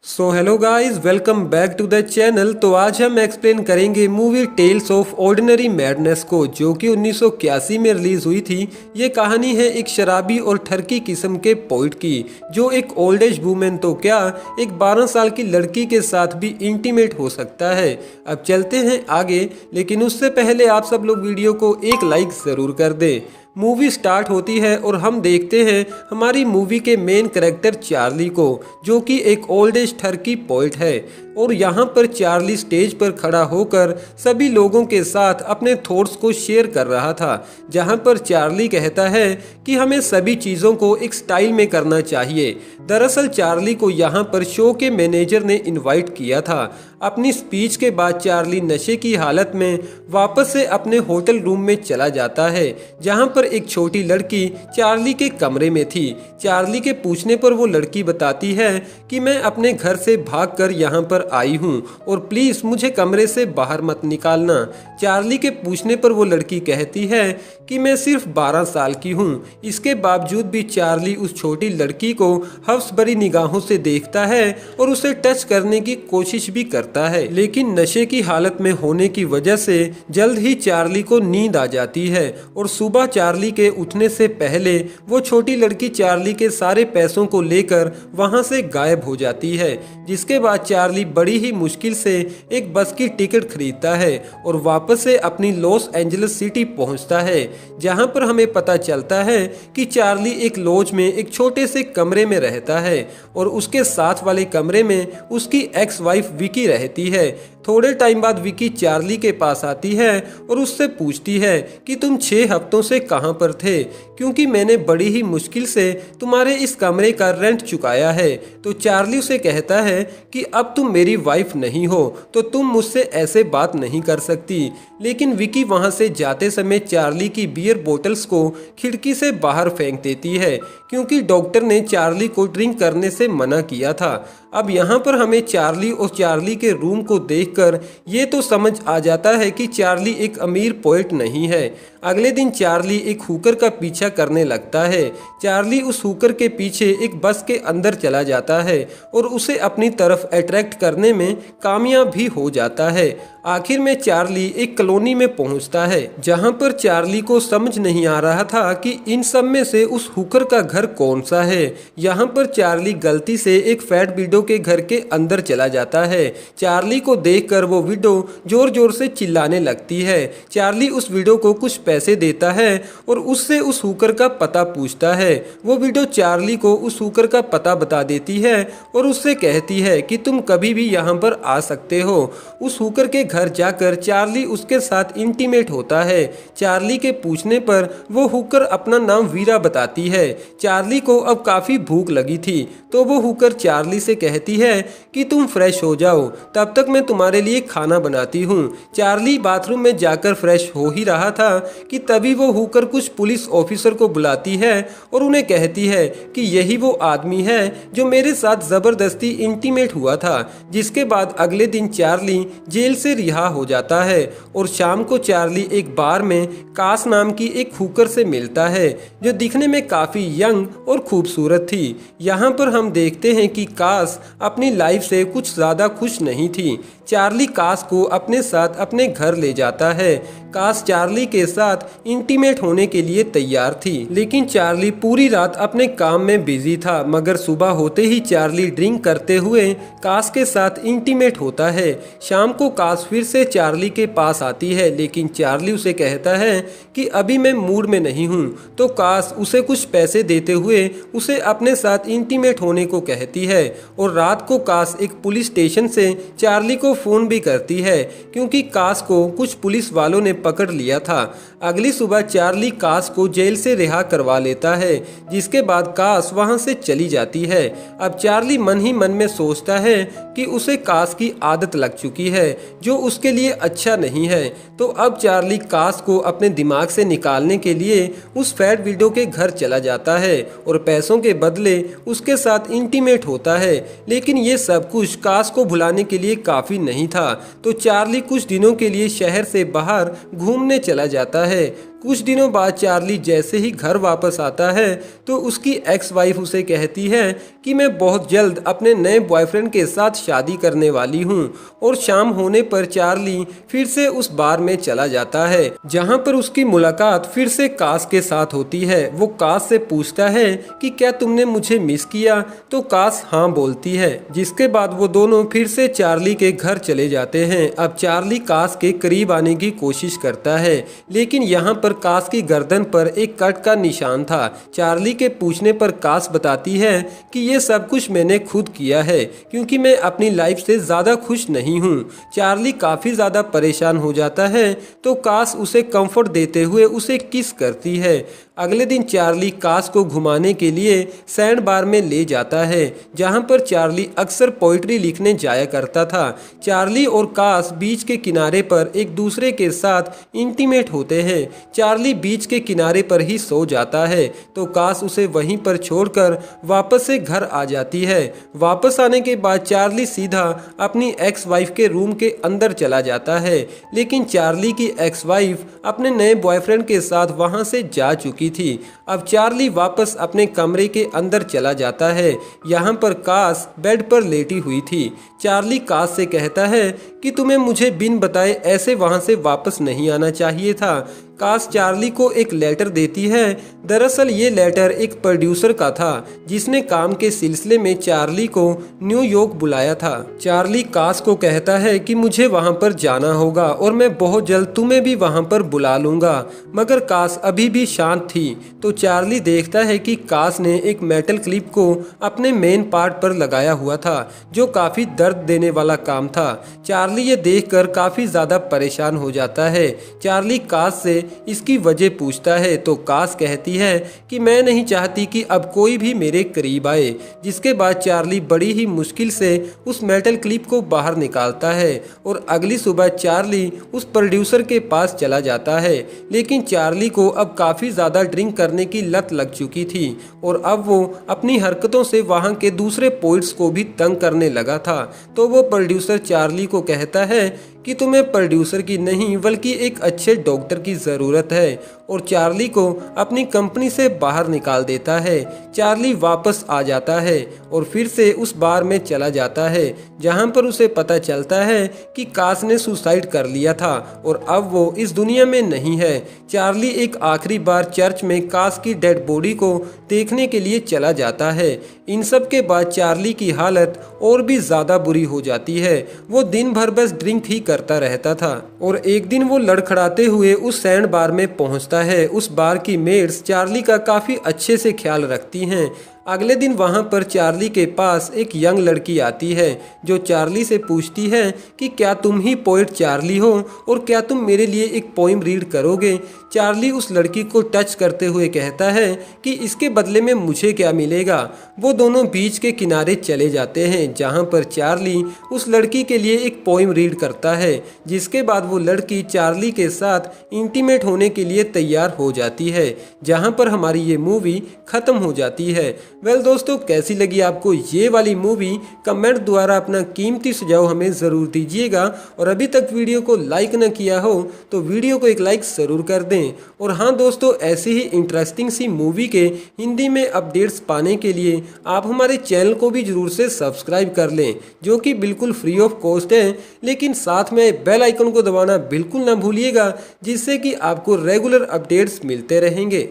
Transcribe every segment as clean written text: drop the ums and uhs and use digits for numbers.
So hello guys, welcome back to the channel. तो आज हम एक्सप्लेन करेंगे movie Tales of Ordinary Madness को, जो कि 1981 में रिलीज हुई थी। ये कहानी है एक शराबी और ठरकी किस्म के पोइट की, जो एक ओल्ड एज वुमेन तो क्या, एक 12 साल की लड़की के साथ भी इंटीमेट हो सकता है। अब चलते हैं आगे, लेकिन उससे पहले आप सब लोग वीडियो को एक लाइक ज़रूर कर दें। मूवी स्टार्ट होती है और हम देखते हैं हमारी मूवी के मेन कैरेक्टर चार्ली को, जो कि एक ओल्ड एज ठरकी पोइट है। और यहाँ पर चार्ली स्टेज पर खड़ा होकर सभी लोगों के साथ अपने थॉट्स को शेयर कर रहा था, जहाँ पर चार्ली कहता है कि हमें सभी चीज़ों को एक स्टाइल में करना चाहिए। दरअसल चार्ली को यहाँ पर शो के मैनेजर ने इनवाइट किया था। अपनी स्पीच के बाद चार्ली नशे की हालत में वापस से अपने होटल रूम में चला जाता है, जहाँ पर एक छोटी लड़की चार्ली के कमरे में थी। चार्ली के पूछने पर वो लड़की बताती है कि मैं अपने घर से भागकर यहाँ पर आई हूँ और प्लीज मुझे कमरे से बाहर मत निकालना। चार्ली के पूछने पर वो लड़की कहती है कि मैं सिर्फ 12 साल की हूँ। इसके बावजूद भी चार्ली उस छोटी लड़की को हवस भरी निगाहों से देखता है और उसे टच करने की कोशिश भी करता है, लेकिन नशे की हालत में होने की वजह से जल्द ही चार्ली को नींद आ जाती है और सुबह चार्ली के उठने से पहले वो छोटी लड़की चार्ली के सारे पैसों को लेकर वहां से गायब हो जाती है। जिसके बाद चार्ली बड़ी ही मुश्किल से एक बस की टिकट खरीदता है और वापस से अपनी लॉस एंजलिस सिटी पहुंचता है, जहां पर हमें पता चलता है कि चार्ली एक लॉज में एक छोटे से कमरे में रहता है और उसके साथ वाले कमरे में उसकी एक्स वाइफ विकी रहती है। थोड़े टाइम बाद विकी चार्ली के पास आती है और उससे पूछती है कि तुम 6 हफ्तों से कहां पर थे, क्योंकि मैंने बड़ी ही मुश्किल से तुम्हारे इस कमरे का रेंट चुकाया है। तो चार्ली उसे कहता है कि अब तुम मेरी वाइफ नहीं हो तो तुम मुझसे ऐसे बात नहीं कर सकती। लेकिन विकी वहां से जाते समय चार्ली की बियर बोतल्स को खिड़की से बाहर फेंक देती है, क्योंकि डॉक्टर ने चार्ली को ड्रिंक करने से मना किया था। अब यहाँ पर हमें चार्ली और चार्ली के रूम को देखकर ये तो समझ आ जाता है कि चार्ली एक अमीर पोएट नहीं है। अगले दिन चार्ली एक हुकर का पीछा करने लगता है। चार्ली उस हुकर के पीछे एक बस के अंदर चला जाता है और उसे अपनी तरफ अट्रैक्ट करने में कामयाब भी हो जाता है। आखिर में चार्ली एक कॉलोनी में पहुंचता है, जहां पर चार्ली को समझ नहीं आ रहा था कि इन सब में से उस हुकर का घर कौन सा है। यहाँ पर चार्ली गलती से एक फैट विडो के घर के अंदर चला जाता है। चार्ली को देखकर वो विडो जोर जोर से चिल्लाने लगती है। चार्ली उस विडो को कुछ पैसे देता है और उससे उस हुकर का पता पूछता है। वो विडो चार्ली को उस हुकर का पता बता देती है और उससे कहती है कि तुम कभी भी यहाँ पर आ सकते हो। उस हुकर के घर जाकर चार्ली उसके साथ इंटीमेट होता है। चार्ली के पूछने पर वो हुकर अपना नाम वीरा बताती है। चार्ली को अब काफी भूख लगी थी, तो वो हुकर चार्ली से कहती है कि तुम फ्रेश हो जाओ, तब तक मैं तुम्हारे लिए खाना बनाती हूँ। चार्ली बाथरूम में जाकर फ्रेश हो ही रहा था कि तभी वो हुकर कुछ पुलिस ऑफिसर को बुलाती है और उन्हें कहती है कि यही वो आदमी है जो मेरे साथ जबरदस्ती इंटीमेट हुआ था। जिसके बाद अगले दिन चार्ली जेल से रिहा हो जाता है और शाम को चार्ली एक बार में कास नाम की एक हुकर से मिलता है, जो दिखने में काफी यंग और खूबसूरत थी। यहाँ पर हम देखते हैं कि कास अपनी लाइफ से कुछ ज्यादा खुश नहीं थी। चार्ली कास को अपने साथ अपने घर ले जाता है। कास चार्ली के साथ इंटीमेट होने के लिए तैयार थी, लेकिन चार्ली पूरी रात अपने काम में बिजी था। मगर सुबह होते ही चार्ली ड्रिंक करते हुए कास के साथ इंटीमेट होता है। शाम को कास फिर से चार्ली के पास आती है, लेकिन चार्ली उसे कहता है कि अभी मैं मूड में नहीं हूँ। तो कास उसे कुछ पैसे देते हुए उसे अपने साथ इंटीमेट होने को कहती है और रात को कास एक पुलिस स्टेशन से चार्ली को फोन भी करती है, क्योंकि कास को कुछ पुलिस वालों ने पकड़ लिया था। अगली सुबह चार्ली कास को जेल से रिहा करवा लेता है, जिसके बाद कास वहां से चली जाती है। अब चार्ली मन ही मन में सोचता है कि उसे कास की आदत लग चुकी है, जो उसके लिए अच्छा नहीं है। तो अब चार्ली कास को अपने दिमाग से निकालने के लिए उस फैट विडो के घर चला जाता है और पैसों के बदले उसके साथ इंटीमेट होता है। लेकिन ये सब कुछ कास को भुलाने के लिए काफी नहीं था। तो चार्ली कुछ दिनों के लिए शहर से बाहर घूमने चला जाता है। कुछ दिनों बाद चार्ली जैसे ही घर वापस आता है तो उसकी एक्स वाइफ उसे कहती है कि मैं बहुत जल्द अपने नए बॉयफ्रेंड के साथ शादी करने वाली हूँ। और शाम होने पर चार्ली फिर से उस बार में चला जाता है जहाँ पर उसकी मुलाकात फिर से कास के साथ होती है। वो कास से पूछता है कि क्या तुमने मुझे मिस किया, तो कास हाँ बोलती है। जिसके बाद वो दोनों फिर से चार्ली के घर चले जाते हैं। अब चार्ली कास के करीब आने की कोशिश करता है, लेकिन यहाँ पर कास की गर्दन पर एक कट का निशान था। चार्ली के पूछने पर कास बताती है कि ये सब कुछ मैंने खुद किया है क्योंकि मैं अपनी लाइफ से ज़्यादा खुश नहीं हूँ। चार्ली काफ़ी ज़्यादा परेशान हो जाता है तो कास उसे कंफर्ट देते हुए उसे किस करती है। अगले दिन चार्ली कास को घुमाने के लिए सैंड बार में ले जाता है जहां पर चार्ली अक्सर पोइट्री लिखने जाया करता था। चार्ली और कास बीच के किनारे पर एक दूसरे के साथ इंटीमेट होते हैं। चार्ली बीच के किनारे पर ही सो जाता है तो कास उसे वहीं पर छोड़कर वापस से घर आ जाती है। वापस आने के बाद चार्ली सीधा अपनी एक्स वाइफ के रूम के अंदर चला जाता है, लेकिन चार्ली की एक्स वाइफ अपने नए बॉयफ्रेंड के साथ वहां से जा चुकी थी। अब चार्ली वापस अपने कमरे के अंदर चला जाता है। यहाँ पर कास बेड पर लेटी हुई थी। चार्ली कास से कहता है कि तुम्हें मुझे बिन बताए ऐसे वहां से वापस नहीं आना चाहिए था। कास चार्ली को एक लेटर देती है। दरअसल ये लेटर एक प्रोड्यूसर का था जिसने काम के सिलसिले में चार्ली को न्यूयॉर्क बुलाया था। चार्ली कास को कहता है कि मुझे वहां पर जाना होगा और मैं बहुत जल्द तुम्हें भी वहां पर बुला लूंगा, मगर कास अभी भी शांत थी। तो चार्ली देखता है कि कास ने एक मेटल क्लिप को अपने मेन पार्ट पर लगाया हुआ था जो काफी दर्द देने वाला काम था। चार्ली ये देखकर काफी ज्यादा परेशान हो जाता है। चार्ली कास से इसकी वजह पूछता है तो कास कहती है कि मैं नहीं चाहती कि अब कोई भी मेरे करीब आए। जिसके बाद चार्ली बड़ी ही मुश्किल से उस मेटल क्लिप को बाहर निकालता है और अगली सुबह चार्ली उस प्रोड्यूसर के पास चला जाता है। लेकिन चार्ली को अब काफी ज्यादा ड्रिंक करने की लत लग चुकी थी और अब वो अपनी हरकतों से वहां के दूसरे पोइट्स को भी तंग करने लगा था। तो वो प्रोड्यूसर चार्ली को कहता है कि तुम्हें प्रोड्यूसर की नहीं बल्कि एक अच्छे डॉक्टर की ज़रूरत है, और चार्ली को अपनी कंपनी से बाहर निकाल देता है। चार्ली वापस आ जाता है और फिर से उस बार में चला जाता है जहां पर उसे पता चलता है कि कास ने सुसाइड कर लिया था और अब वो इस दुनिया में नहीं है। चार्ली एक आखिरी बार चर्च में कास की डेड बॉडी को देखने के लिए चला जाता है। इन सब के बाद चार्ली की हालत और भी ज़्यादा बुरी हो जाती है। वो दिन भर बस ड्रिंक ही करता रहता था और एक दिन वो लड़खड़ाते हुए उस सैंड बार में पहुंचता है। उस बार की मेड्स चार्ली का काफ़ी अच्छे से ख्याल रखती हैं। अगले दिन वहां पर चार्ली के पास एक यंग लड़की आती है जो चार्ली से पूछती है कि क्या तुम ही पोएट चार्ली हो और क्या तुम मेरे लिए एक पोइम रीड करोगे। चार्ली उस लड़की को टच करते हुए कहता है कि इसके बदले में मुझे क्या मिलेगा। वो दोनों बीच के किनारे चले जाते हैं जहां पर चार्ली उस लड़की के लिए एक पोइम रीड करता है। जिसके बाद वो लड़की चार्ली के साथ इंटीमेट होने के लिए तैयार हो जाती है, जहां पर हमारी ये मूवी खत्म हो जाती है। वेल दोस्तों, कैसी लगी आपको ये वाली मूवी? कमेंट द्वारा अपना कीमती सुझाव हमें ज़रूर दीजिएगा और अभी तक वीडियो को लाइक न किया हो तो वीडियो को एक लाइक ज़रूर कर दें। और हाँ दोस्तों, ऐसी ही इंटरेस्टिंग सी मूवी के हिंदी में अपडेट्स पाने के लिए आप हमारे चैनल को भी ज़रूर से सब्सक्राइब कर लें, जो कि बिल्कुल फ्री ऑफ कॉस्ट है। लेकिन साथ में बेल आइकन को दबाना बिल्कुल ना भूलिएगा, जिससे कि आपको रेगुलर अपडेट्स मिलते रहेंगे।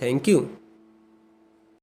Thank you.